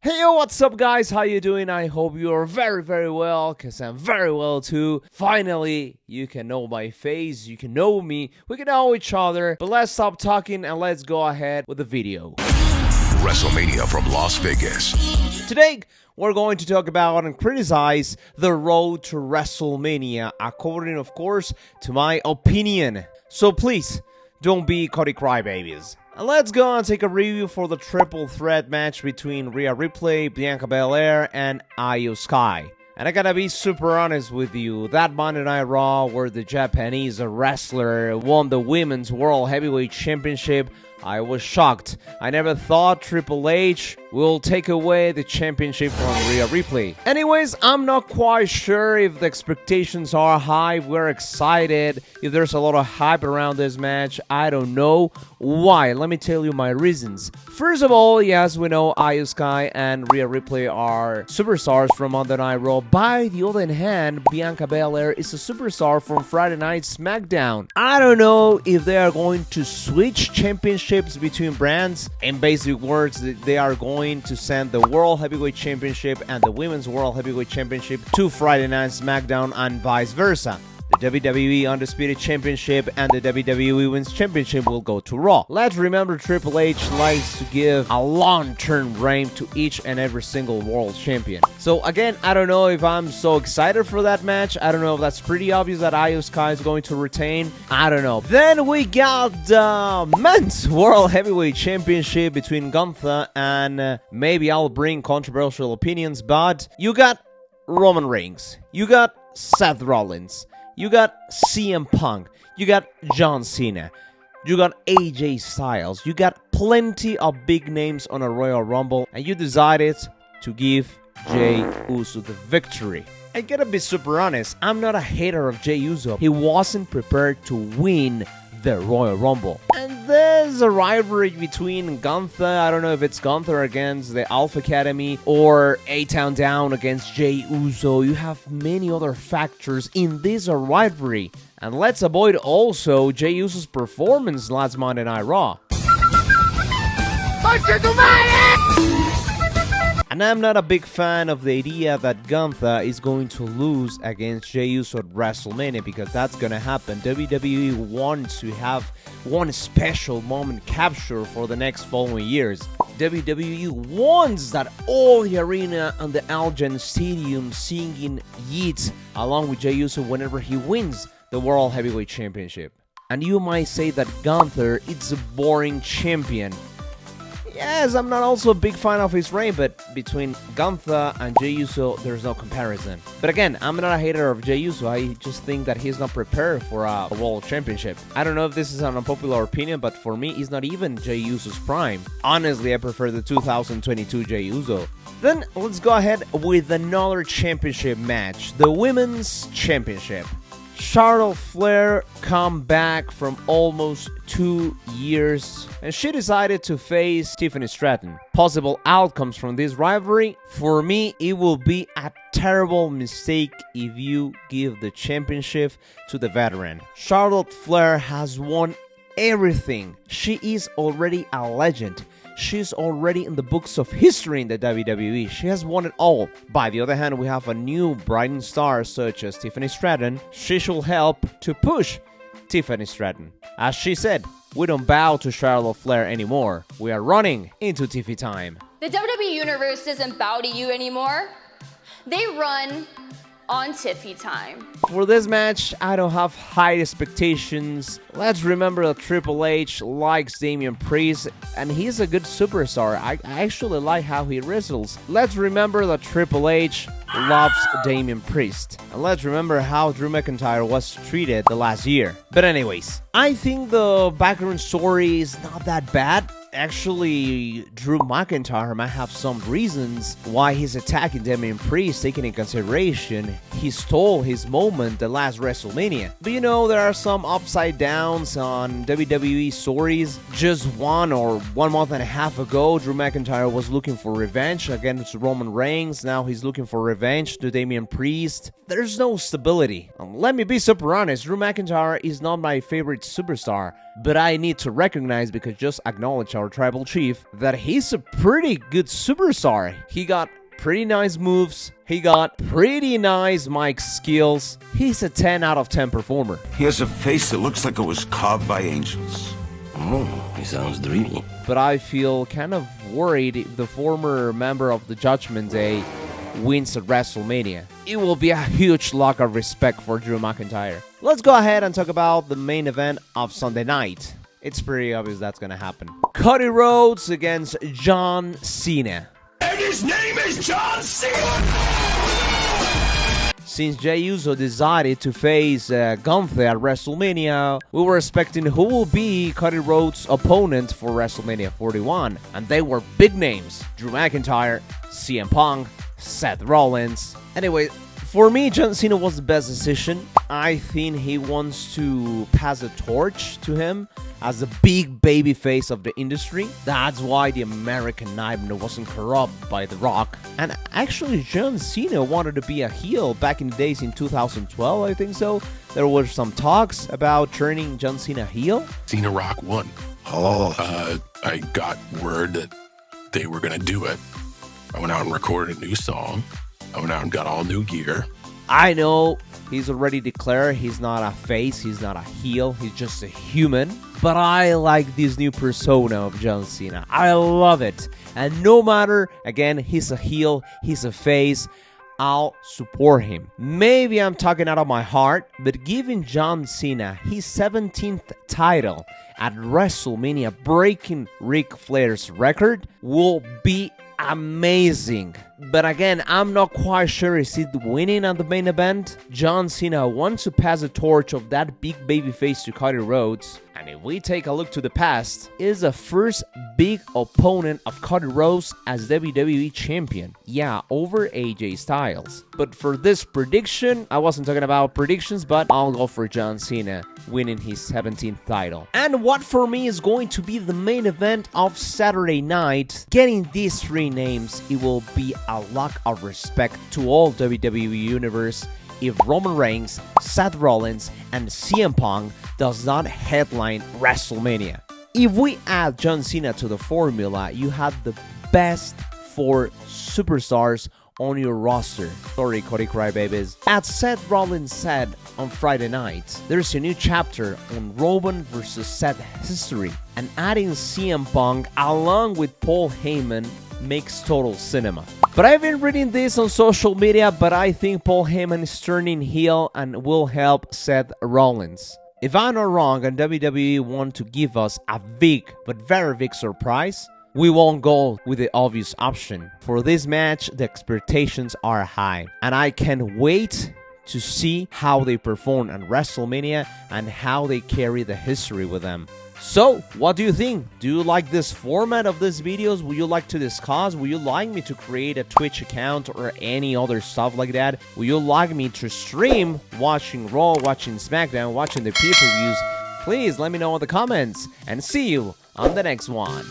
Hey yo, what's up guys? How you doing? I hope you're very well, cause I'm very well too. Finally, you can know my face, you can know me, we can know each other. But let's stop talking and let's go ahead with the video. WrestleMania from Las Vegas. Today, we're going to talk about and criticize the road to WrestleMania, according of course to my opinion. So please, don't be Cody Crybabies. And let's go and take a review for the triple threat match between Rhea Ripley, Bianca Belair, and IYO SKY. And I gotta be super honest with you, that Monday Night Raw where the Japanese wrestler won the Women's World Heavyweight Championship, I was shocked. I never thought Triple H will take away the championship from Rhea Ripley. Anyways, I'm not quite sure if the expectations are high, we're excited, if there's a lot of hype around this match, I don't know. Why? Let me tell you my reasons. First of all, yes, we know IYO SKY and Rhea Ripley are superstars from Monday Night Raw. By the other hand, Bianca Belair is a superstar from Friday Night SmackDown. I don't know if they are going to switch championships between brands. In basic words, they are going to send the World Heavyweight Championship and the Women's World Heavyweight Championship to Friday Night SmackDown and vice versa. The WWE Undisputed Championship and the WWE Women's Championship will go to Raw. Let's remember Triple H likes to give a long-term reign to each and every single world champion. So again, I don't know if I'm so excited for that match. I don't know if that's pretty obvious that IYO SKY is going to retain. I don't know. Then we got the Men's World Heavyweight Championship between Gunther and maybe I'll bring controversial opinions, but you got Roman Reigns. You got Seth Rollins. You got CM Punk, you got John Cena, you got AJ Styles, you got plenty of big names on a Royal Rumble, and you decided to give Jey Uso the victory. I gotta be super honest, I'm not a hater of Jey Uso. He wasn't prepared to win the Royal Rumble. And there's a rivalry between Gunther, I don't know if it's Gunther against the Alpha Academy or A-Town Down against Jey Uso. You have many other factors in this rivalry. And let's avoid also Jey Uso's performance last Monday Night Raw. And I'm not a big fan of the idea that Gunther is going to lose against Jey Uso at WrestleMania, because that's gonna happen. WWE wants to have one special moment captured for the next following years. WWE wants that all the arena and the Allegiant Stadium singing Yeet along with Jey Uso whenever he wins the World Heavyweight Championship. And you might say that Gunther is a boring champion. Yes, I'm not also a big fan of his reign, but between Gunther and Jey Uso, there's no comparison. But again, I'm not a hater of Jey Uso, I just think that he's not prepared for a World Championship. I don't know if this is an unpopular opinion, but for me, he's not even Jey Uso's prime. Honestly, I prefer the 2022 Jey Uso. Then, let's go ahead with another championship match, the Women's Championship. Charlotte Flair come back from almost 2 years and she decided to face Tiffany Stratton. Possible outcomes from this rivalry? For me, it will be a terrible mistake if you give the championship to the veteran. Charlotte Flair has won everything. She is already a legend. She's already in the books of history in the WWE. She has won it all. By the other hand, we have a new bright star such as Tiffany Stratton. She should help to push Tiffany Stratton. As she said, we don't bow to Charlotte Flair anymore. We are running into Tiffy time. The WWE Universe doesn't bow to you anymore. They run on Tiffy time. For this match, I don't have high expectations. Let's remember that Triple H likes Damian Priest, and he's a good superstar. I actually like how he wrestles. Let's remember that Triple H loves Damian Priest. And let's remember how Drew McIntyre was treated the last year. But anyways, I think the background story is not that bad. Actually, Drew McIntyre might have some reasons why he's attacking Damian Priest, taking in consideration he stole his moment the last WrestleMania. But you know, there are some upside downs on WWE stories. Just 1 or 1 month and a half ago, Drew McIntyre was looking for revenge against Roman Reigns. Now he's looking for revenge to Damian Priest. There's no stability. Let me be super honest, Drew McIntyre is not my favorite superstar, but I need to recognize, because just acknowledge our our tribal chief, that he's a pretty good superstar. He got pretty nice moves. He got pretty nice mic skills. He's a 10 out of 10 performer. He has a face that looks like it was carved by angels. Oh, he sounds dreamy. But I feel kind of worried if the former member of the Judgment Day wins at WrestleMania. It will be a huge lock of respect for Drew McIntyre. Let's go ahead and talk about the main event of Sunday night. It's pretty obvious that's gonna happen. Cody Rhodes against John Cena. And his name is John Cena! Since Jey Uso decided to face Gunther at WrestleMania, we were expecting who will be Cody Rhodes' opponent for WrestleMania 41. And they were big names: Drew McIntyre, CM Punk, Seth Rollins. Anyway, for me, John Cena was the best decision. I think he wants to pass a torch to him as a big baby face of the industry. That's why the American Nightmare wasn't corrupted by The Rock. And actually, John Cena wanted to be a heel back in the days in 2012, I think so. There were some talks about turning John Cena heel. Cena Rock won. I got word that they were going to do it. I went out and recorded a new song. I went out and got all new gear. I know he's already declared he's not a face, he's not a heel, he's just a human. But I like this new persona of John Cena. I love it. And no matter, again, he's a heel, he's a face, I'll support him. Maybe I'm talking out of my heart, but giving John Cena his 17th title at WrestleMania, breaking Ric Flair's record, will be amazing. But again, I'm not quite sure is it winning at the main event. John Cena wants to pass the torch of that big babyface to Cody Rhodes. And if we take a look to the past, it is the first big opponent of Cody Rhodes as WWE Champion. Yeah, over AJ Styles. But for this prediction, I wasn't talking about predictions, but I'll go for John Cena winning his 17th title. And what for me is going to be the main event of Saturday night, getting these three names, it will be a lock of respect to all WWE Universe if Roman Reigns, Seth Rollins, and CM Punk does not headline WrestleMania. If we add John Cena to the formula, you have the best four superstars on your roster. Sorry, Cody Crybabies. As Seth Rollins said on Friday night, there's a new chapter on Roman versus Seth history, and adding CM Punk along with Paul Heyman makes total cinema. But I've been reading this on social media, but I think Paul Heyman is turning heel and will help Seth Rollins. If I'm not wrong and WWE want to give us a big but very big surprise, we won't go with the obvious option. For this match, the expectations are high, and I can't wait to see how they perform at WrestleMania and how they carry the history with them. So, what do you think? Do you like this format of these videos? Would you like to discuss? Would you like me to create a Twitch account or any other stuff like that? Would you like me to stream watching Raw, watching SmackDown, watching the pay-per-views? Please let me know in the comments, and see you on the next one.